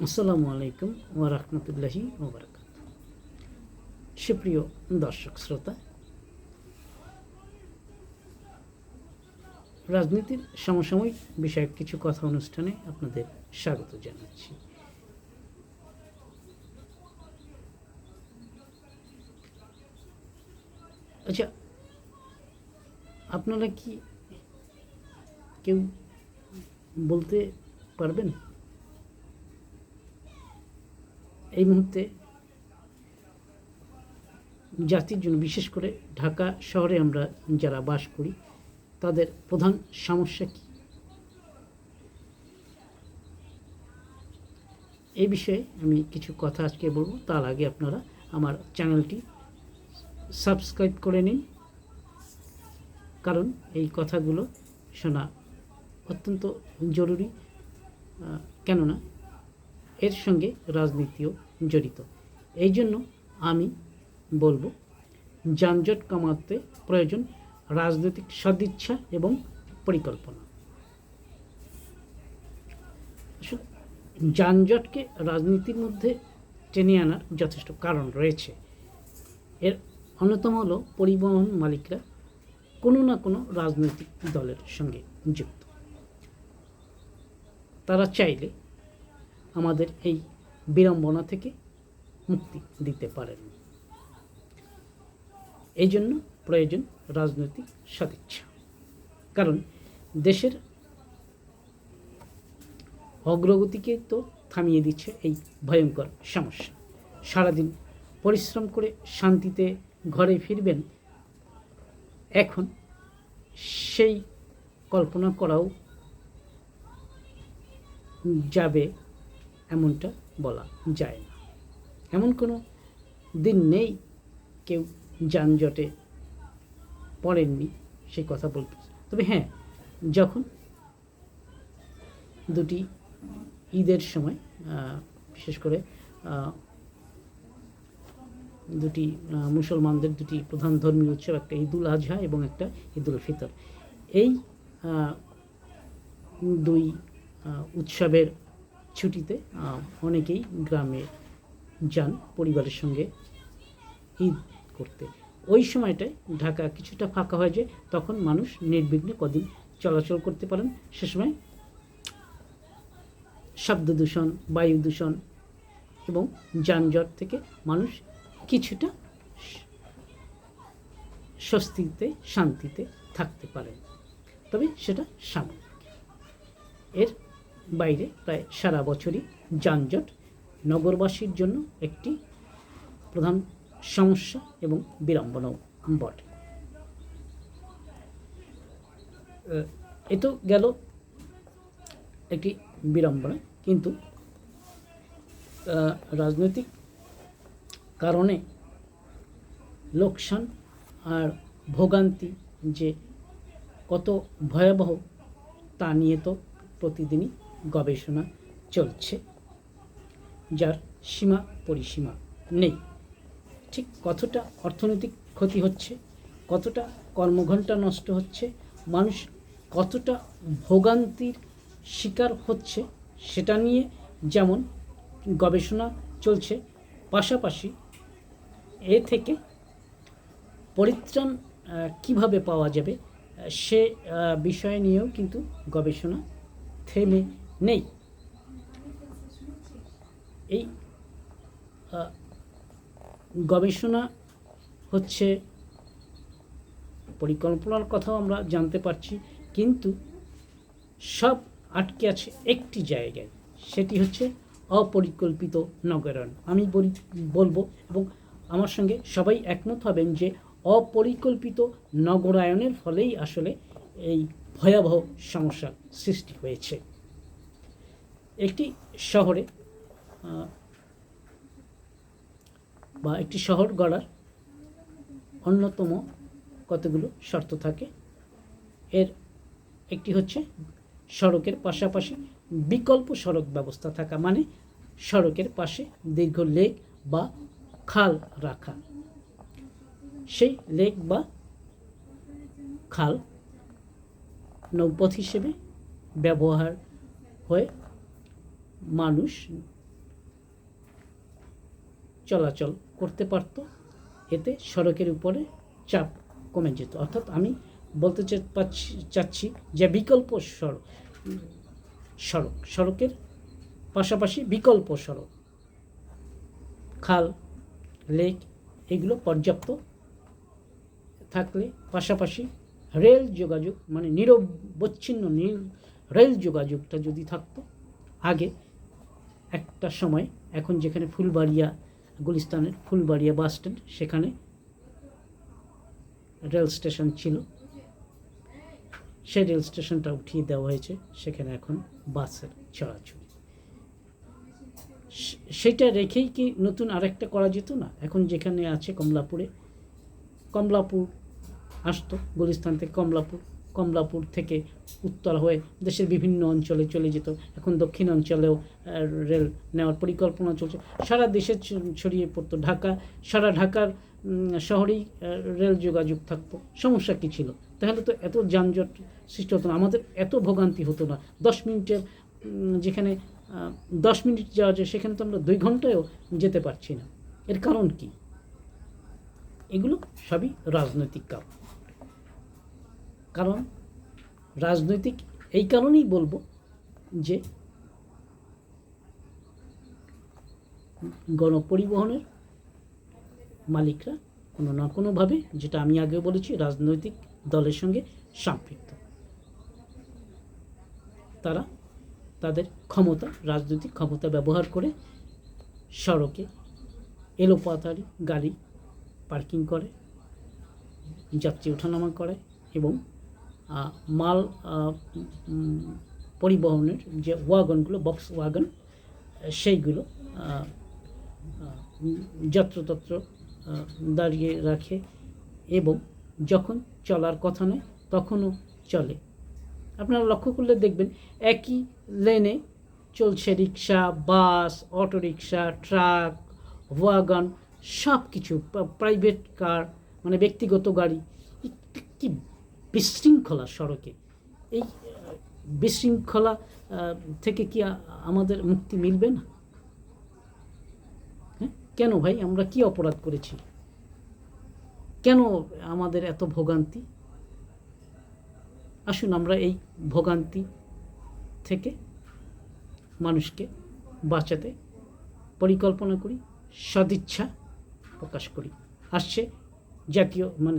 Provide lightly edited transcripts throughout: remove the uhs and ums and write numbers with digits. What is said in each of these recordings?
আসসালামু আলাইকুম ওয়া রাহমাতুল্লাহি ওয়া বারাকাতুহু। সুপ্রিয় দর্শক শ্রোতা, রাজনীতির সমসাময়িক বিষয়ক কিছু কথা অনুষ্ঠানে আপনাদের স্বাগত জানাচ্ছি। আচ্ছা, আপনারা কি কেউ বলতে পারবেন এই মুহূর্তে জাতির জন্য, বিশেষ করে ঢাকা শহরে আমরা যারা বাস করি, তাদের প্রধান সমস্যা কি? এই বিষয়ে আমি কিছু কথা আজকে বলবো। তার আগে আপনারা আমার চ্যানেলটি সাবস্ক্রাইব করে নিন, কারণ এই কথাগুলো শোনা অত্যন্ত জরুরি। কেননা এর সঙ্গে রাজনীতিও জড়িত। এই জন্য আমি বলবো, যানজট কমাতে প্রয়োজন রাজনৈতিক সদিচ্ছা এবং পরিকল্পনা। আসলে যানজটকে রাজনীতির মধ্যে টেনে আনার যথেষ্ট কারণ রয়েছে। এর অন্যতম হলো পরিবহন মালিকরা কোনো না কোনো রাজনৈতিক দলের সঙ্গে যুক্ত। তারা চাইলে আমাদের এই বিড়ম্বনা থেকে মুক্তি দিতে পারেন। এই জন্য প্রয়োজন রাজনৈতিক সদিচ্ছা, কারণ দেশের অগ্রগতিকে তো থামিয়ে দিচ্ছে এই ভয়ঙ্কর সমস্যা। সারাদিন পরিশ্রম করে শান্তিতে ঘরে ফিরবেন, এখন সেই কল্পনা করাও যাবে এমনটা বলা যায় না। এমন কোনো দিন নেই কেউ যানজটে পড়েননি সেই কথা বলতে। তবে হ্যাঁ, যখন দুটি ঈদের সময়, বিশেষ করে দুটি মুসলমানদের দুটি প্রধান ধর্মীয় উৎসব, একটা ঈদুল আজহা এবং একটা ঈদুল ফিতর, এই দুই উৎসবের ছুটিতে অনেকেই গ্রামে যান পরিবারের সঙ্গে ঈদ করতে। ওই সময়টায় ঢাকা কিছুটা ফাঁকা হয়ে যায়, তখন মানুষ নির্বিঘ্নে কদিন চলাচল করতে পারেন। সে সময় শব্দ দূষণ, বায়ু দূষণ এবং যানজট থেকে মানুষ কিছুটা স্বস্তিতে শান্তিতে থাকতে পারেন, তবে সেটা সাময়িক। এর বাইরে প্রায় সারা বছরই যানজট নগরবাসীর জন্য একটি প্রধান সমস্যা এবং বিড়ম্বনাও বটে। এ তো গেল একটি বিড়ম্বনা, কিন্তু রাজনৈতিক কারণে লোকসান আর ভোগান্তি যে কত ভয়াবহ তা নিয়ে তো প্রতিদিনই গবেষণা চলছে, যার সীমা পরিসীমা নেই। ঠিক কতটা অর্থনৈতিক ক্ষতি হচ্ছে, কতটা কর্মঘণ্টা নষ্ট হচ্ছে, মানুষ কতটা ভোগান্তির শিকার হচ্ছে, সেটা নিয়ে যেমন গবেষণা চলছে, পাশাপাশি এ থেকে পরিত্রাণ কিভাবে পাওয়া যাবে সে বিষয় নিয়েও কিন্তু গবেষণা থেমে নেই। এই গবেষণা হচ্ছে, পরিকল্পনার কথাও আমরা জানতে পারছি, কিন্তু সব আটকে আছে একটি জায়গায়, সেটি হচ্ছে অপরিকল্পিত নগরায়ন। আমি বলবো এবং আমার সঙ্গে সবাই একমত হবেন যে অপরিকল্পিত নগরায়নের ফলেই আসলে এই ভয়াবহ সমস্যার সৃষ্টি হয়েছে। একটি শহরে বা একটি শহর গড়ার অন্যতম কতগুলো শর্ত থাকে। এর একটি হচ্ছে সড়কের পাশাপাশি বিকল্প সড়ক ব্যবস্থা থাকা, মানে সড়কের পাশে দীর্ঘ লেক বা খাল রাখা। সেই লেক বা খাল নৌপথ হিসেবে ব্যবহার হয়ে মানুষ চলাচল করতে পারত, এতে সড়কের উপরে চাপ কমে যেত। অর্থাৎ আমি বলতে চাচ্ছি যে বিকল্প সড়কের পাশাপাশি বিকল্প সড়ক, খাল, লেক এগুলো পর্যাপ্ত থাকলে, পাশাপাশি রেল যোগাযোগ মানে নিরবচ্ছিন্ন রেল যোগাযোগটা যদি থাকতো, আগে একটা সময় এখন যেখানে ফুলবাড়িয়া, গুলিস্তানের ফুলবাড়িয়া বাস স্ট্যান্ড, সেখানে রেল স্টেশন ছিল, সেই রেল স্টেশনটা উঠিয়ে দেওয়া হয়েছে, সেখানে এখন বাসের চলাচল। সেটা রেখেই কি নতুন আরেকটা করা যেত না? এখন যেখানে আছে কমলাপুর আসতো, গুলিস্তান থেকে কমলাপুর থেকে উত্তর হয়ে দেশের বিভিন্ন অঞ্চলে চলে যেত। এখন দক্ষিণ অঞ্চলেও রেল নেওয়ার পরিকল্পনা চলছে, সারা দেশে ছড়িয়ে পড়তো। সারা ঢাকার শহরেই রেল যোগাযোগ থাকতো, সমস্যা কী ছিল? তাহলে তো এত যানজট সৃষ্টি হতো না, আমাদের এত ভোগান্তি হতো না। 10 মিনিটের যেখানে 10 মিনিট যাওয়া যায়, সেখানে তো আমরা 2 ঘন্টায়ও যেতে পারছি না। এর কারণ কি? এগুলো সবই রাজনৈতিক কারণ রাজনৈতিক এই কারণেই বলবো যে গণপরিবহনের মালিকরা কোনো না কোনোভাবে, যেটা আমি আগেও বলেছি, রাজনৈতিক দলের সঙ্গে সম্পৃক্ত। তারা তাদের রাজনৈতিক ক্ষমতা ব্যবহার করে সড়কে এলোপাতাড়ি গাড়ি পার্কিং করে, যাত্রী ওঠানামা করে এবং মাল পরিবহনের যে ওয়াগনগুলো, বক্স ওয়াগন, সেইগুলো যত্রতত্র দাঁড়িয়ে রাখে এবং যখন চলার কথা নয় তখনও চলে। আপনারা লক্ষ্য করলে দেখবেন একই লেনে চলছে রিক্সা, বাস, অটোরিক্সা, ট্রাক, ওয়াগন, সব কিছু, প্রাইভেট কার মানে ব্যক্তিগত গাড়ি। কি বিশৃঙ্খলা সড়কে! এই বিশৃঙ্খলা থেকে কি আমাদের মুক্তি মিলবে না? হ্যাঁ, কেন ভাই, আমরা কি অপরাধ করেছি? কেন আমাদের এত ভোগান্তি? আসুন আমরা এই ভোগান্তি থেকে মানুষকে বাঁচাতে পরিকল্পনা করি, সদিচ্ছা প্রকাশ করি। আসছে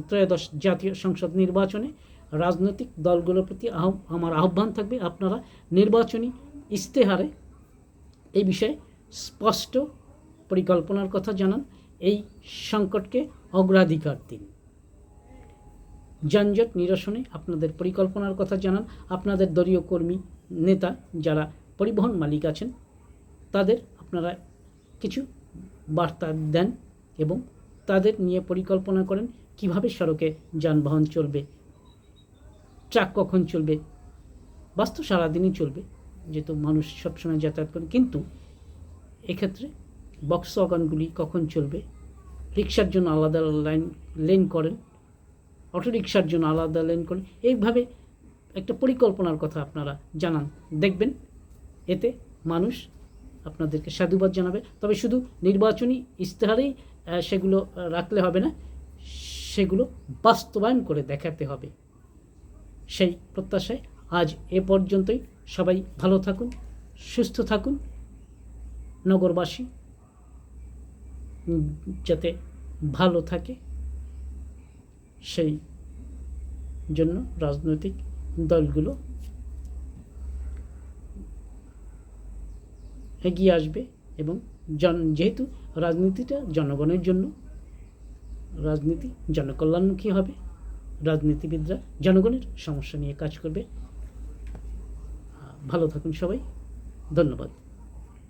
ত্রয়োদশ জাতীয় সংসদ নির্বাচনে রাজনৈতিক দলগুলোর প্রতি আমার আহ্বান থাকবে, আপনারা নির্বাচনী ইশতেহারে এই বিষয়ে স্পষ্ট পরিকল্পনার কথা জানান, এই সংকটকে অগ্রাধিকার দিন, যানজট নিরসনে আপনাদের পরিকল্পনার কথা জানান। আপনাদের দলীয় কর্মী, নেতা যারা পরিবহন মালিক আছেন, তাদের আপনারা কিছু বার্তা দেন এবং তাদের নিয়ে পরিকল্পনা করেন কিভাবে সড়কে যানবাহন চলবে, ট্রাক কখন চলবে। বাস তো সারাদিনই চলবে, যেহেতু মানুষ সবসময় যাতায়াত করেন, কিন্তু এক্ষেত্রে বক্স ওয়াগনগুলি কখন চলবে, রিক্সার জন্য আলাদা লেন করেন, অটোরিক্সার জন্য আলাদা লেন করেন, এইভাবে একটা পরিকল্পনার কথা আপনারা জানান। দেখবেন এতে মানুষ আপনাদেরকে সাধুবাদ জানাবে। তবে শুধু নির্বাচনী ইশতেহারেই সেগুলো রাখলে হবে না, সেগুলো বাস্তবায়ন করে দেখাতে হবে। সেই প্রত্যাশায় আজ এ পর্যন্তই। সবাই ভালো থাকুন, সুস্থ থাকুন। নগরবাসী যাতে ভালো থাকে, সেই জন্য রাজনৈতিক দলগুলো এগিয়ে আসবে এবং যেহেতু রাজনীতিটা জনগণের জন্য, রাজনীতি জনকল্যাণমুখী হবে, রাজনীতিবিদরা জনগণের সমস্যা নিয়ে কাজ করবে। ভালো থাকুন সবাই, ধন্যবাদ।